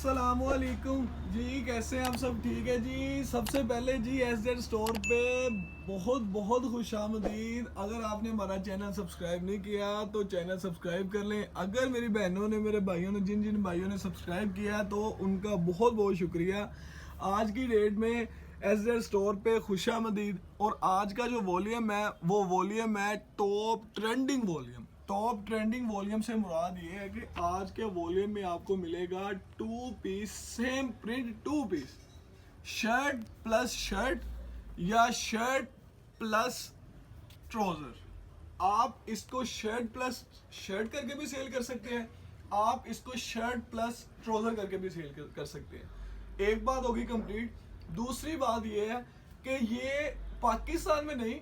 अस्सलामुअलैकुम जी, कैसे हैं आप सब? ठीक है जी। सबसे पहले जी SZ स्टोर पे बहुत बहुत खुशामदीद। अगर आपने हमारा चैनल सब्सक्राइब नहीं किया तो चैनल सब्सक्राइब कर लें। अगर मेरी बहनों ने, मेरे भाइयों ने, जिन जिन भाइयों ने सब्सक्राइब किया तो उनका बहुत बहुत शुक्रिया। आज की डेट में SZ स्टोर पे खुशामदीद। और आज का जो वॉल्यूम है वो वॉल्यूम है top trending volume. Top trending volume से मुराद ये है कि आज के वॉल्यूम में आपको मिलेगा 2 piece same print, 2 piece shirt plus shirt या शर्ट प्लस ट्राउजर। आप इसको शर्ट प्लस शर्ट करके भी सेल कर सकते हैं, आप इसको शर्ट प्लस ट्राउजर करके भी सेल कर सकते हैं। एक बात होगी कंप्लीट। दूसरी बात यह है कि ये पाकिस्तान में नहीं,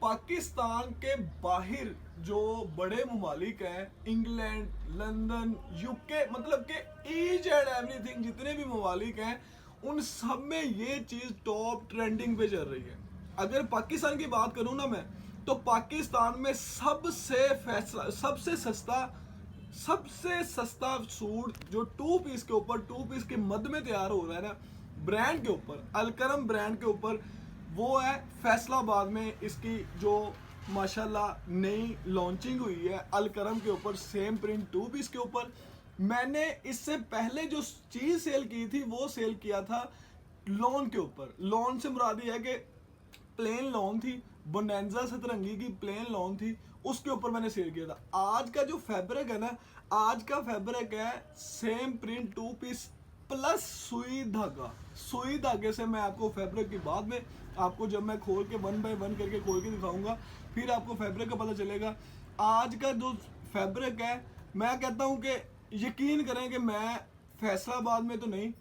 पाकिस्तान के बाहर जो बड़े ममालिक हैं, इंग्लैंड, लंदन, यूके, मतलब कि ईच एंड एवरीथिंग, जितने भी ममालिक हैं उन सब में ये चीज़ टॉप ट्रेंडिंग पे चल रही है। अगर पाकिस्तान की बात करूँ ना मैं, तो पाकिस्तान में सबसे सस्ता सूट जो 2 पीस के ऊपर, 2 पीस के मद में तैयार हो रहा है ना, ब्रांड के ऊपर, अलकरम ब्रांड के ऊपर, वो है फैसलाबाद में। इसकी जो माशाल्लाह नई लॉन्चिंग हुई है अलकरम के ऊपर, सेम प्रिंट 2 पीस के ऊपर। मैंने इससे पहले जो चीज़ सेल की थी वो सेल किया था लॉन के ऊपर। लॉन से मुराद ये है कि प्लेन लॉन थी, बोनेंजा सतरंगी की प्लेन लॉन थी, उसके ऊपर मैंने सेल किया था। आज का जो फैब्रिक है ना, आज का फैब्रिक है सेम प्रिंट 2 पीस प्लस सुई धागा। सुई धागे से मैं आपको फैब्रिक की बाद में, आपको जब मैं खोल के 1 बाय 1 करके खोल के दिखाऊंगा, फिर आपको फैब्रिक का पता चलेगा। आज का जो फैब्रिक है, मैं कहता हूँ कि यकीन करें कि मैं फैसलाबाद में तो नहीं,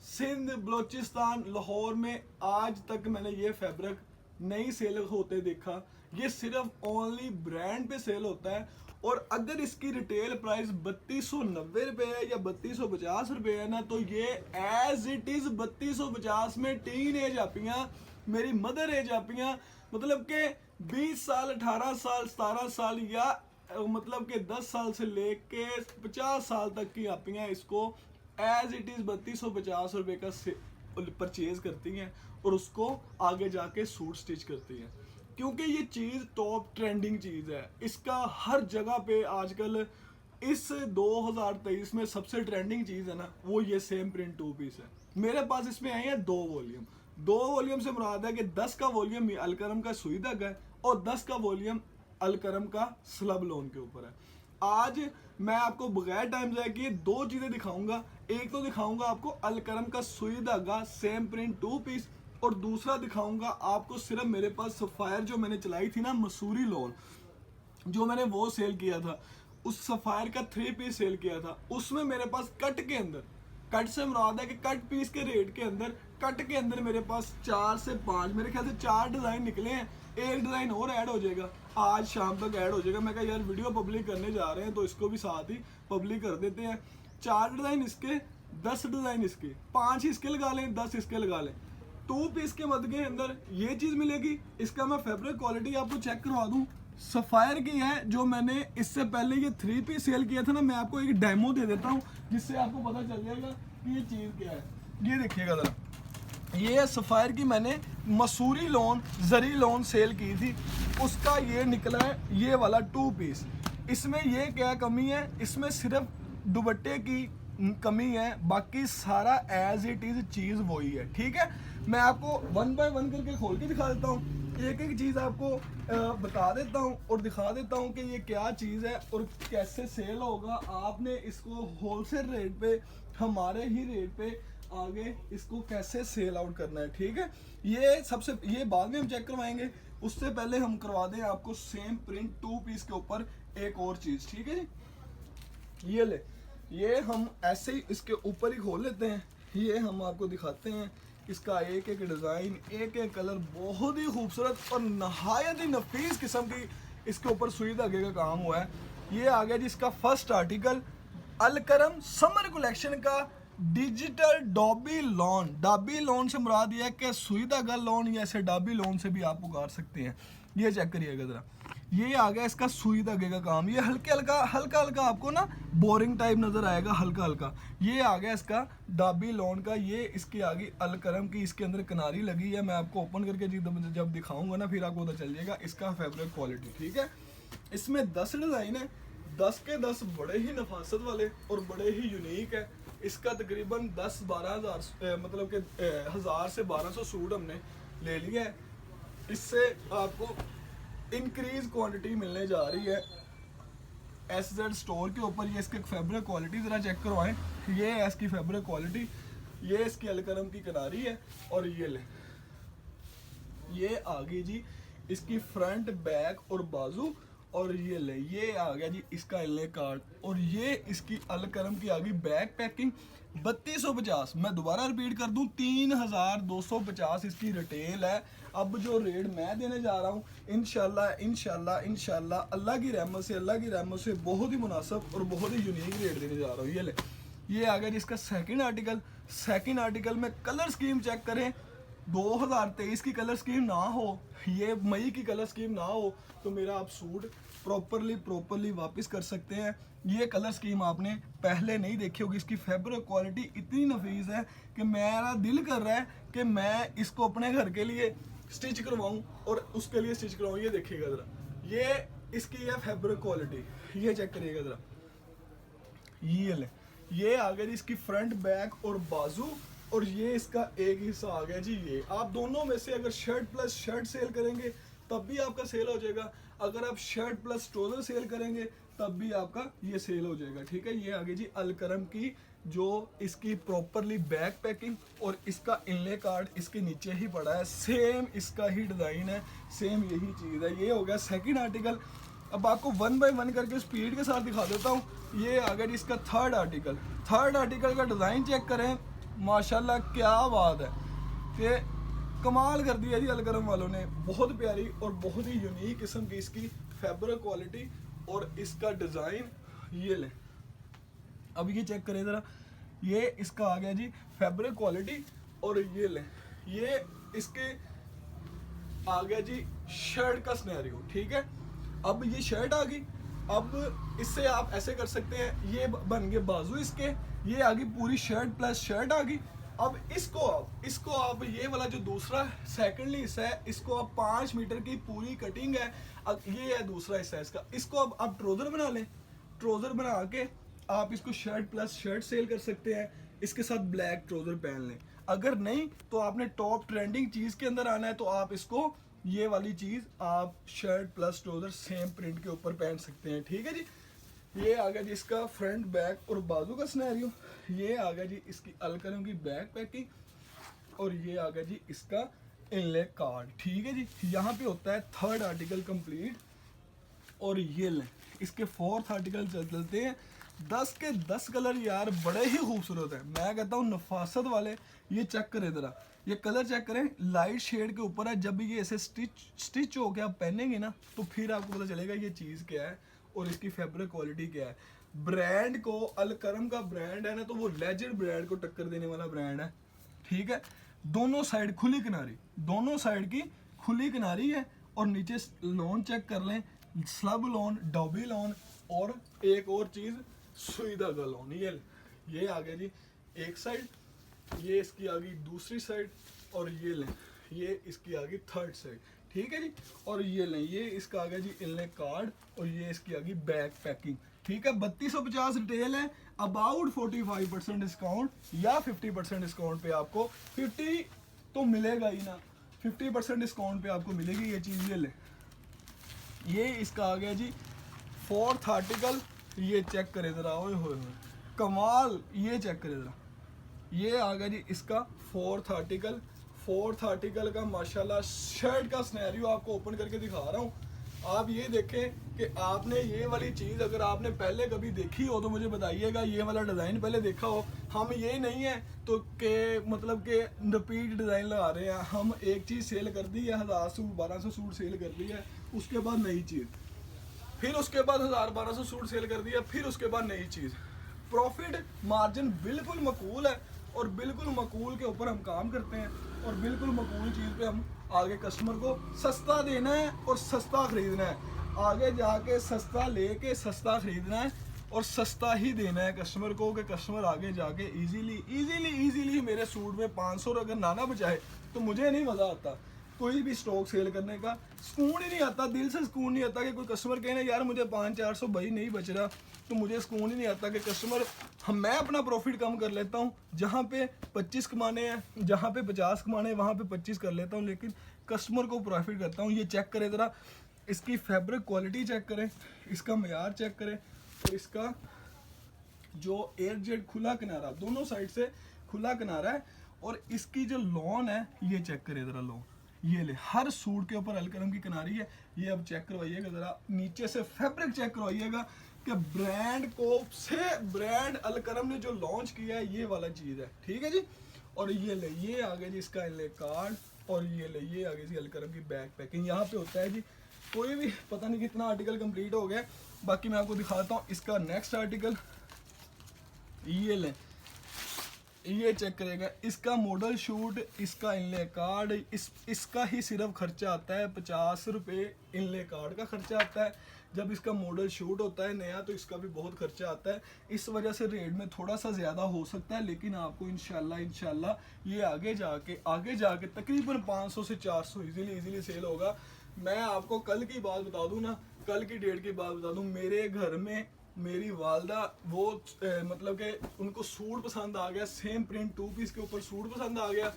सिंध, बलोचिस्तान, लाहौर में आज तक मैंने ये फैब्रिक नहीं सेल होते देखा। ये सिर्फ ओनली ब्रांड पे सेल होता है। और अगर इसकी रिटेल प्राइस 3290 रुपये है या 3250 रुपये है ना, तो ये एज इट इज 3250 में टीन एज आपियाँ, मेरी मदर एज आपियाँ, मतलब कि 20 साल, 18 साल, 17 साल या मतलब कि 10 साल से लेके 50 साल तक की आपियाँ इसको एज इट इज 3250 रुपये का परचेज करती हैं और उसको आगे जाके सूट स्टिच करती हैं, क्योंकि ये चीज़ टॉप ट्रेंडिंग चीज़ है। इसका हर जगह पे आजकल इस 2023 में सबसे ट्रेंडिंग चीज़ है ना, वो ये सेम प्रिंट 2 पीस है। मेरे पास इसमें आए हैं 2 वॉल्यूम। 2 वॉल्यूम से मुराद है कि 10 का वॉल्यूम अलकरम का सुई धागा है और 10 का वॉल्यूम अलकरम का स्लब लोन के ऊपर है। आज मैं आपको बगैर टाइम जाए किए 2 चीज़ें दिखाऊंगा। एक तो दिखाऊंगा आपको अलकरम का सुई धागा सेम प्रिंट 2 पीस, और दूसरा दिखाऊंगा आपको सिर्फ मेरे पास सफायर जो मैंने चलाई थी ना, मसूरी लोन, जो मैंने वो सेल किया था, उस सफायर का 3 पीस सेल किया था। उसमें मेरे पास कट के अंदर, कट से मुराद है कि कट पीस के रेट के अंदर, कट के अंदर मेरे पास 4 से 5, मेरे ख्याल से 4 डिज़ाइन निकले हैं। एक डिज़ाइन और ऐड हो जाएगा, आज शाम तक ऐड हो जाएगा। मैं कहा यार वीडियो पब्लिक करने जा रहे हैं तो इसको भी साथ ही पब्लिक कर देते हैं। 4 डिज़ाइन इसके, 10 डिज़ाइन इसके, 5 इसके लगा लें, 10 इसके लगा लें। 2 पीस के मद के अंदर ये चीज़ मिलेगी। इसका मैं फैब्रिक क्वालिटी आपको चेक करवा दूँ, सफ़ायर की है जो मैंने इससे पहले ये 3 पीस सेल किया था ना। मैं आपको एक डेमो दे देता हूँ जिससे आपको पता चल जाएगा कि ये चीज़ क्या है। ये देखिएगा ज़रा, ये सफ़ायर की मैंने मसूरी लोन, जरी लोन सेल की थी, उसका ये निकला है ये वाला 2 पीस। इसमें ये क्या कमी है, इसमें सिर्फ दुपट्टे की कमी है, बाकी सारा एज इट इज़ चीज़ वही है। ठीक है, मैं आपको 1 बाय 1 करके खोल के दिखा देता हूँ, एक एक चीज़ आपको बता देता हूँ और दिखा देता हूँ कि ये क्या चीज़ है और कैसे सेल होगा। आपने इसको होलसेल रेट पे, हमारे ही रेट पे आगे इसको कैसे सेल आउट करना है। ठीक है, ये बाद में हम चेक करवाएंगे, उससे पहले हम करवा दें आपको सेम प्रिंट 2 पीस के ऊपर एक और चीज़। ठीक है जी, ये ले, ये हम ऐसे ही इसके ऊपर ही खोल लेते हैं। ये हम आपको दिखाते हैं इसका एक एक डिज़ाइन, एक एक कलर, बहुत ही खूबसूरत और नहायत ही नफीस किस्म की इसके ऊपर सुई धागे का काम हुआ है। ये आ गया जिसका first article, Alkaram summer collection का digital dobby lawn. Dobby lawn से मुराद ये है कि सुई धागा लॉन या ऐसे डॉबी लॉन से भी आप उगार सकते हैं। ये चेक करिएगा ज़रा, ये आ गया इसका सुई धागे का काम। ये हल्का हल्का आपको ना बोरिंग टाइप नजर आएगा, हल्का हल्का। ये आ गया इसका डाबी लोन का। ये इसकी आ गई अलकरम की, इसके अंदर किनारी लगी है। मैं आपको ओपन करके जब दिखाऊंगा ना फिर आपको पता चल जाएगा इसका फैब्रिक क्वालिटी, ठीक है। इसमें 10 डिज़ाइन है, 10 के 10 बड़े ही नफासत वाले और बड़े ही यूनिक है। इसका तकरीबन 10-12 हज़ार मतलब कि 1000 से 1200 सूट हमने ले लिया है। इससे आपको इंक्रीज क्वांटिटी मिलने जा रही है SZ स्टोर के ऊपर। ये इसके फैब्रिक क्वालिटी ज़रा चेक करवाएं। ये है इसकी फैब्रिक क्वालिटी, ये इसकी अलकरम की किनारी है और ये ले, ये आ गई जी इसकी फ्रंट बैक और बाजू। और ये ले, ये आ गया जी इसका इले कार्ड। और ये इसकी अलकरम की आ गई बैक पैकिंग 3250। मैं दोबारा रिपीट कर दूं, 3250 इसकी रिटेल है। अब जो रेट मैं देने जा रहा हूँ इंशाल्लाह अल्लाह की रहमत से बहुत ही मुनासिब और बहुत ही यूनिक रेट देने जा रहा हूँ। ये ले, ये आ गया जी इसका सेकंड आर्टिकल में कलर स्कीम चेक करें। 2023 की कलर स्कीम ना हो, ये मई की कलर स्कीम ना हो तो मेरा आप सूट प्रॉपरली वापस कर सकते हैं। ये कलर स्कीम आपने पहले नहीं देखी होगी। इसकी फैब्रिक क्वालिटी इतनी नफीस है कि मेरा दिल कर रहा है कि मैं इसको अपने घर के लिए स्टिच करवाऊं और उसके लिए स्टिच करवाऊं। ये देखिएगा ज़रा, ये इसकी है फैब्रिक क्वालिटी, ये चेक करिएगा ज़रा। ये ले, ये आ गया जी इसकी फ्रंट बैक और बाजू। और ये इसका एक हिस्सा आ गया जी। ये आप दोनों में से अगर शर्ट प्लस शर्ट सेल करेंगे तब भी आपका सेल हो जाएगा, अगर आप शर्ट प्लस ट्राउजर सेल करेंगे तब भी आपका ये सेल हो जाएगा, ठीक है। ये आ गई जी अलकरम की, जो इसकी प्रॉपरली बैक पैकिंग और इसका इनले कार्ड इसके नीचे ही पड़ा है। सेम इसका ही डिज़ाइन है, सेम यही चीज़ है। ये हो गया सेकंड आर्टिकल। अब आपको 1 बाय 1 करके स्पीड के साथ दिखा देता हूँ। ये आ गया जी इसका थर्ड आर्टिकल का डिज़ाइन चेक करें, माशाल्लाह क्या बात है कि कमाल कर दिया जी अलकरम वालों ने। बहुत प्यारी और बहुत ही यूनिक किस्म की इसकी फैब्रिक क्वालिटी और इसका डिज़ाइन। ये ले, अब ये चेक करें ज़रा, ये इसका आ गया जी फैब्रिक क्वालिटी। और ये ले, ये इसके आ गया जी शर्ट का स्नैरियो, ठीक है। अब ये शर्ट आ गई, अब इससे आप ऐसे कर सकते हैं, ये बन गए बाजू इसके, ये आ गई पूरी शर्ट प्लस शर्ट आ गई। अब इसको आप ये वाला जो दूसरा सेकंडली हिस्सा है, इसको आप 5 मीटर की पूरी कटिंग है। अब ये है दूसरा हिस्सा इसका, इसको अब आप ट्राउजर बना लें। ट्राउजर बना के आप इसको शर्ट प्लस शर्ट सेल कर सकते हैं, इसके साथ ब्लैक ट्राउजर पहन लें। अगर नहीं तो आपने टॉप ट्रेंडिंग चीज़ के अंदर आना है तो आप इसको ये वाली चीज़ आप shirt plus trouser same print के ऊपर पहन सकते हैं, ठीक है जी। ये आ गया जी इसका फ्रंट बैक और बाजू का सिनेरियो। ये आ गया जी इसकी अलकरम की बैक पैकिंग और ये आ गया जी इसका इनले कार्ड, ठीक है जी। यहाँ पे होता है थर्ड आर्टिकल कंप्लीट। और ये लें, इसके फोर्थ आर्टिकल चलते हैं। 10 के 10 कलर यार बड़े ही खूबसूरत है, मैं कहता हूँ नफासत वाले। ये चेक करें ज़रा, ये कलर चेक करें, लाइट शेड के ऊपर है। जब ये ऐसे स्टिच होके आप पहनेंगे ना तो फिर आपको पता चलेगा ये चीज़ क्या है और इसकी फैब्रिक क्वालिटी क्या है। ब्रांड को, अलकरम का ब्रांड है ना, तो वो लेजेंड ब्रांड को टक्कर देने वाला ब्रांड है, ठीक है। दोनों साइड खुली किनारी, दोनों साइड की खुली किनारी है। और नीचे लोन चेक कर लें, स्लब लोन, डॉबी लोन और एक और चीज़ सुई धागा लोन। ये आ गया जी एक साइड, ये इसकी आ गई दूसरी साइड और ये लें, ये इसकी आ गई थर्ड साइड, ठीक है जी। और ये लें, ये इसका आ गया जी इनले कार्ड और ये इसकी आ गई बैक पैकिंग, ठीक है। 3250 रिटेल है, अबाउट 45% डिस्काउंट या 50% डिस्काउंट पे आपको 50 तो मिलेगा ही ना, 50% डिस्काउंट पे आपको मिलेगी ये चीज़। ये ले, ये इसका आ गया जी फोर्थ आर्टिकल। ये चेक करें ज़रा, ओए होए होए कमाल। ये चेक करें ज़रा, ये आ गया जी इसका फोर्थ आर्टिकल। फोर्थ आर्टिकल का माशाल्लाह शर्ट का सिनेरियो आपको ओपन करके दिखा रहा हूँ। आप ये देखें कि आपने ये वाली चीज़ अगर आपने पहले कभी देखी हो तो मुझे बताइएगा, ये वाला डिज़ाइन पहले देखा हो। हम ये नहीं है तो के मतलब के रिपीट डिज़ाइन लगा रहे हैं। हम एक चीज़ सेल कर दी है, 1000 सूट 1200 सूट सेल कर दी है, उसके बाद नई चीज़, फिर उसके बाद 1000-1200 सूट सेल कर दिया, फिर उसके बाद नई चीज़। प्रॉफिट मार्जिन बिल्कुल मकूल है और बिल्कुल मकूल के ऊपर हम काम करते हैं और बिल्कुल मकूल चीज़ पे हम आगे कस्टमर को सस्ता देना है और सस्ता खरीदना है। आगे जाके सस्ता लेके सस्ता खरीदना है और सस्ता ही देना है कस्टमर को, कि कस्टमर आगे जाके इजीली मेरे सूट में 500 अगर ना बचाए तो मुझे नहीं मज़ा आता कोई भी स्टॉक सेल करने का। सुकून ही नहीं आता, दिल से सुकून नहीं आता कि कोई कस्टमर कहे ना यार मुझे 500-400 भाई नहीं बच रहा, तो मुझे सुकून ही नहीं आता कि कस्टमर मैं अपना प्रॉफिट कम कर लेता हूँ। जहाँ पे 25 कमाने हैं, जहाँ पे 50 कमाने हैं वहाँ पे 25 कर लेता हूँ, लेकिन कस्टमर को प्रॉफिट करता हूँ। ये चेक करें ज़रा, इसकी फैब्रिक क्वालिटी चेक करें, इसका मयार चेक करें, और इसका जो एयर जेट खुला किनारा, दोनों साइड से खुला किनारा है, और इसकी जो लॉन है ये चेक करें ज़रा, लॉन ये ले, हर सूट के ऊपर अलकरम की किनारी है। ये अब चेक करवाइएगा ज़रा, नीचे से फैब्रिक चेक करवाइएगा कि ब्रांड को से ब्रांड अलकरम ने जो लॉन्च किया है ये वाला चीज़ है, ठीक है जी। और ये ले, ये आ गया जी इसका इनले कार्ड, और ये ले, ये आ गई जी अलकरम की बैक पैकिंग। यहाँ पे होता है जी कोई भी, पता नहीं कितना आर्टिकल कंप्लीट हो गया, बाकी मैं आपको दिखाता हूँ इसका नेक्स्ट आर्टिकल। ये ले, ये चेक करेगा, इसका मॉडल शूट, इसका इनले कार्ड, इसका ही सिर्फ खर्चा आता है 50 रुपये इनले कार्ड का खर्चा आता है। जब इसका मॉडल शूट होता है नया तो इसका भी बहुत खर्चा आता है, इस वजह से रेट में थोड़ा सा ज़्यादा हो सकता है, लेकिन आपको इंशाल्लाह ये आगे जाके तकरीबन 500 से 400 इजीली सेल होगा। मैं आपको कल की बात बता दूं ना, कल की डेट की बात बता दूं, मेरे घर में मेरी वालदा वो मतलब कि उनको सूट पसंद आ गया, सेम प्रिंट 2 पीस के ऊपर सूट पसंद आ गया,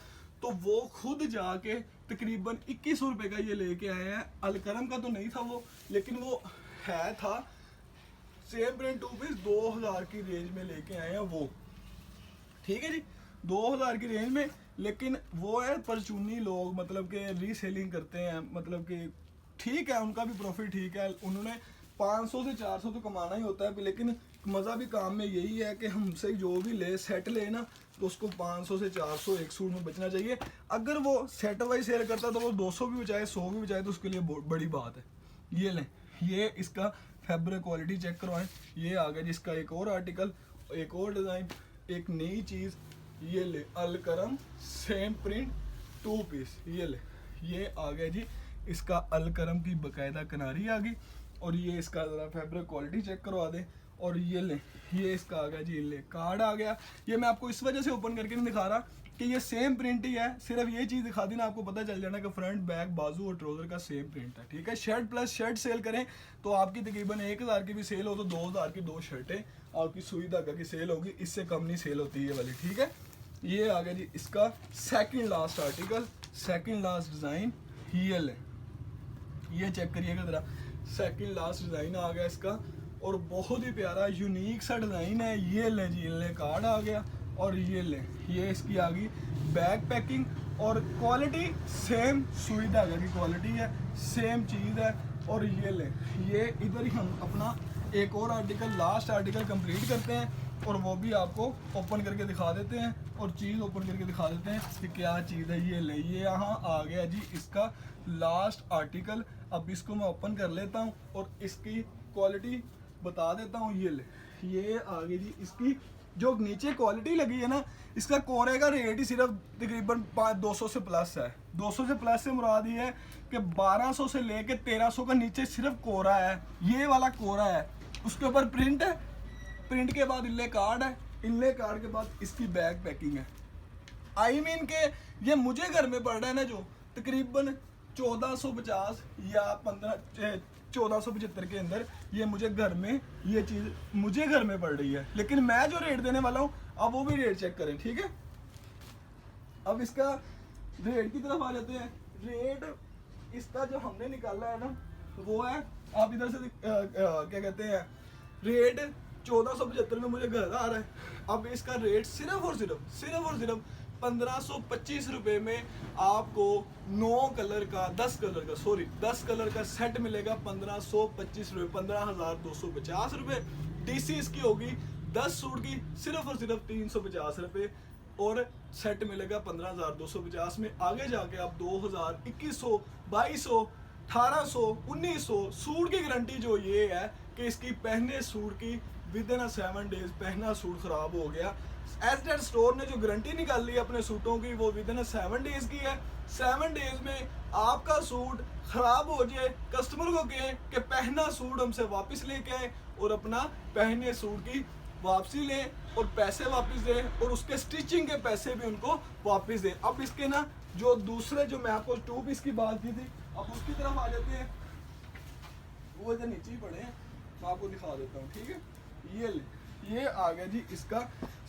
तो वो खुद जाके तकरीबन 2100 रुपये का ये लेके आए हैं। अलकरम का तो नहीं था वो, लेकिन वो है था सेम प्रिंट 2 पीस 2000 की रेंज में लेके आए हैं वो, ठीक है जी, 2000 की रेंज में। लेकिन वो है परचूनी लोग, मतलब कि रीसेलिंग करते हैं, मतलब कि ठीक है उनका भी प्रॉफिट ठीक है, उन्होंने 500 से 400 तो कमाना ही होता है, लेकिन मज़ा भी काम में यही है कि हमसे जो भी ले सेट ले ना, तो उसको 500 से 400 एक सूट में बचना चाहिए। अगर वो सेट वाइज सेल करता तो वो 200 भी बचाए 100 भी बचाए तो उसके लिए बड़ी बात है। ये लें, ये इसका फैब्रिक क्वालिटी चेक करवाएं। ये आ गया जिसका एक और आर्टिकल, एक और डिज़ाइन, एक नई चीज़। ये ले अलकरम सेम प्रिंट 2 पीस, ये ले, ये आ गया जी इसका अलकरम की बकायदा किनारी आ गई, और ये इसका ज़रा फैब्रिक क्वालिटी चेक करवा दें। और ये ले, ये इसका आ गया जी ले कार्ड आ गया। ये मैं आपको इस वजह से ओपन करके नहीं दिखा रहा कि ये सेम प्रिंट ही है, सिर्फ ये चीज़ दिखा दी ना, आपको पता चल जाना कि फ्रंट बैक बाजू और ट्राउज़र का सेम प्रिंट है, ठीक है। शर्ट प्लस शर्ट सेल करें तो आपकी तकरीबन 1000 की भी सेल हो तो 2000 की 2 शर्टें आपकी सुई धागा की सेल होगी, इससे कम नहीं सेल होती ये वाली, ठीक है। ये आ गया जी इसका second last article, second last design. ये ले, ये चेक करिएगा ज़रा, सेकंड लास्ट डिज़ाइन आ गया इसका, और बहुत ही प्यारा यूनिक सा डिज़ाइन है। ये ले जी, ले कार्ड आ गया, और ये ले, ये इसकी आ गई बैक पैकिंग, और क्वालिटी सेम सुई धागा की क्वालिटी है, सेम चीज़ है। और ये ले, ये इधर ही हम अपना एक और आर्टिकल, लास्ट आर्टिकल कंप्लीट करते हैं, और वो भी आपको ओपन करके दिखा देते हैं, और चीज़ ओपन करके दिखा देते हैं कि क्या चीज़ है। ये ले, ये यहाँ आ गया जी इसका लास्ट आर्टिकल। अब इसको मैं ओपन कर लेता हूँ और इसकी क्वालिटी बता देता हूँ। ये ले, ये आ गई जी इसकी जो नीचे क्वालिटी लगी है ना, इसका कोरे का रेट ही सिर्फ तकरीबन 200 से प्लस है। 200 से प्लस से मुराद ये है कि 1200 से लेके 1300 का नीचे सिर्फ कोरा है, ये वाला कोरा है, उसके ऊपर प्रिंट है, प्रिंट के बाद इनले कार्ड है, इनले कार्ड के बाद इसकी बैग पैकिंग है। आई मीन के ये मुझे घर में पड़ रहा है ना जो तकरीबन 1450 या 1475 के अंदर, ये मुझे घर में ये चीज़ मुझे घर में पड़ रही है, लेकिन मैं जो रेट देने वाला हूँ अब वो भी रेट चेक करें, ठीक है। अब इसका रेट की तरफ आ जाते हैं। रेट इसका जो हमने निकाला है ना वो है, आप इधर से क्या कहते हैं, रेट 1475 में मुझे घर आ रहा है। अब इसका रेट सिर्फ और सिर्फ 1525 रुपये में आपको 10 कलर का सेट मिलेगा। 1525 रुपये, 15,250 रुपये। डीसी इसकी होगी 10 सूट की सिर्फ और सिर्फ 350 रुपये, और सेट मिलेगा 15,250 में। आगे जाके आप 2000, 2100, 2200, 1800, 1900 सूट की गारंटी जो ये है कि इसकी पहने सूट की विद इन 7 डेज पहना सूट ख़राब हो गया एसडेड स्टोर ने जो गारंटी निकाली है अपने सूटों की वो विद इन 7 डेज की है। 7 डेज में आपका सूट खराब हो जाए, कस्टमर को कहें कि पहना सूट हमसे वापस लेके आए और अपना पहने सूट की वापसी लें और पैसे वापस दें और उसके स्टिचिंग के पैसे भी उनको वापस दें। अब इसके ना जो दूसरे जो मैं आपको 2 पीस की बात की थी, अब उसकी तरफ आ जाते हैं। वो इधर नीचे ही पड़े हैं, मैं आपको दिखा देता हूँ, ठीक है। ये आ गया जी इसका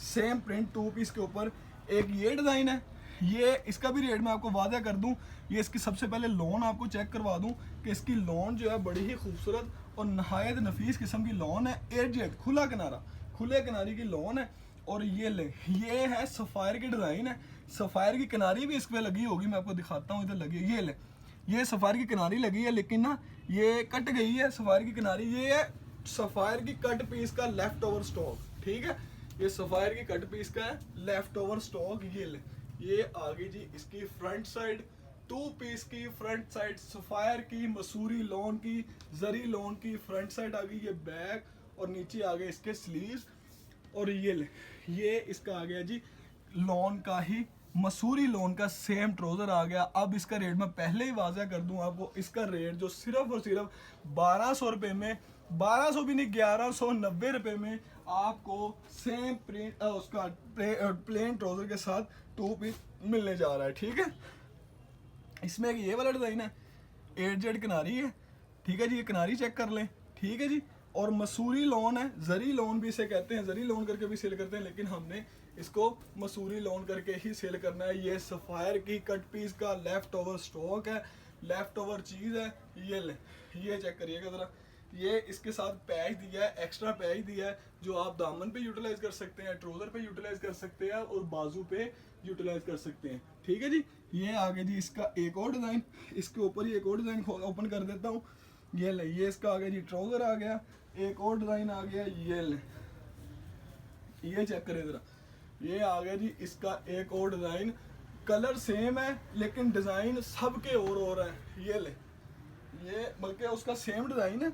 सेम प्रिंट 2 पीस के ऊपर। एक ये डिज़ाइन है, ये इसका भी रेट मैं आपको वादा कर दूं। ये इसकी सबसे पहले लॉन आपको चेक करवा दूं कि इसकी लॉन जो है बड़ी ही खूबसूरत और नहायत नफीस किस्म की लॉन है। एजेड खुला किनारा, खुले किनारे की लॉन है। और ये है सफ़ायर की डिज़ाइन है। सफ़ायर की किनारी भी इस पर लगी होगी, मैं आपको दिखाता हूँ, इधर लगी है। ये सफ़ायर की किनारी लगी है, लेकिन ना ये कट गई है सफ़ायर की किनारी। ये है सफ़ायर की कट पीस का लेफ्ट ओवर स्टॉक, ठीक है। ये सफ़ायर की कट पीस का है लेफ्ट ओवर स्टॉक। ये आगे जी इसकी फ्रंट साइड 2 पीस की फ्रंट साइड सफ़ायर की मसूरी लॉन की जरी लॉन की फ्रंट साइड आ गई। ये बैक और नीचे आ गए इसके स्लीव्स। और ये इसका आ गया जी लॉन का ही मसूरी लॉन का सेम ट्राउजर आ गया। अब इसका रेट मैं पहले ही वाज़ा कर दूं आपको, इसका रेट जो सिर्फ और सिर्फ 1200 रुपये में, 1200 भी नहीं 1190 रुपये में आपको सेम प्रिंट उसका प्लेन ट्राउजर के साथ 2 पीस मिलने जा रहा है, ठीक है। इसमें एक ये वाला डिज़ाइन है, 8 किनारी है, ठीक है जी। ये किनारी चेक कर लें, ठीक है जी। और मसूरी लॉन है, जरी लॉन भी इसे कहते हैं, जरी लॉन करके भी सेल करते हैं, लेकिन हमने इसको मसूरी लॉन करके ही सेल करना है। ये सफ़ायर की कट पीस का लेफ्ट ओवर स्टॉक है, लेफ्ट ओवर चीज़ है। ये चेक करिएगा ज़रा। ये इसके साथ पैच दिया है, एक्स्ट्रा पैच दिया है, जो आप दामन पे यूटिलाइज कर सकते हैं, ट्राउजर पे यूटिलाइज कर सकते हैं और बाजू पे यूटिलाइज कर सकते हैं, ठीक है जी। ये आगे जी इसका एक और डिज़ाइन, इसके ऊपर ही एक और डिज़ाइन ओपन कर देता हूँ। ये इसका आ गया जी ट्राउजर आ गया, एक और डिज़ाइन आ गया। ये चेक करें ज़रा। ये आ गया जी इसका एक और डिज़ाइन, कलर सेम है लेकिन डिज़ाइन सबके और है। ये बल्कि उसका सेम डिज़ाइन है,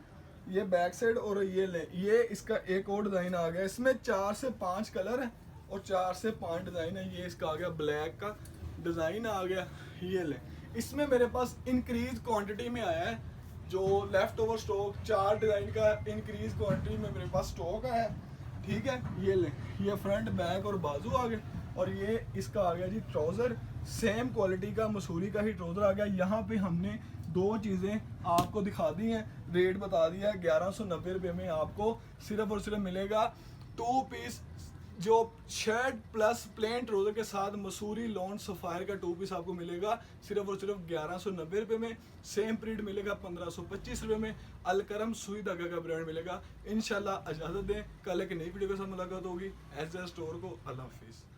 ये बैक साइड। और ये इसका एक और डिज़ाइन आ गया। इसमें 4 से 5 कलर है और 4 से 5 डिज़ाइन है। ये इसका आ गया ब्लैक का डिज़ाइन आ गया। इसमें मेरे पास इंक्रीज क्वांटिटी में आया है, जो लेफ्ट ओवर स्टॉक 4 डिज़ाइन का इंक्रीज क्वांटिटी में मेरे पास स्टॉक आया है, ठीक है। ये फ्रंट बैक और बाजू आ गए। और ये इसका आ गया जी ट्राउज़र, सेम क्वालिटी का मसूरी का ही ट्राउज़र आ गया। यहाँ पे हमने 2 चीज़ें आपको दिखा दी हैं, रेट बता दिया है। 1190 रुपये में आपको सिर्फ और सिर्फ मिलेगा 2 पीस जो शर्ट प्लस प्लेन ट्राउजर के साथ मसूरी लॉन सफ़ायर का 2 पीस आपको मिलेगा सिर्फ और सिर्फ 1190 रुपये में। सेम प्रिंट मिलेगा 1525 रुपये में। अलकरम सुई धागा का ब्रांड मिलेगा। इंशाल्लाह इजाज़त दें, कल एक नई वीडियो के साथ मुलाकात होगी। एज स्टोर को अल्लाह हाफिज़।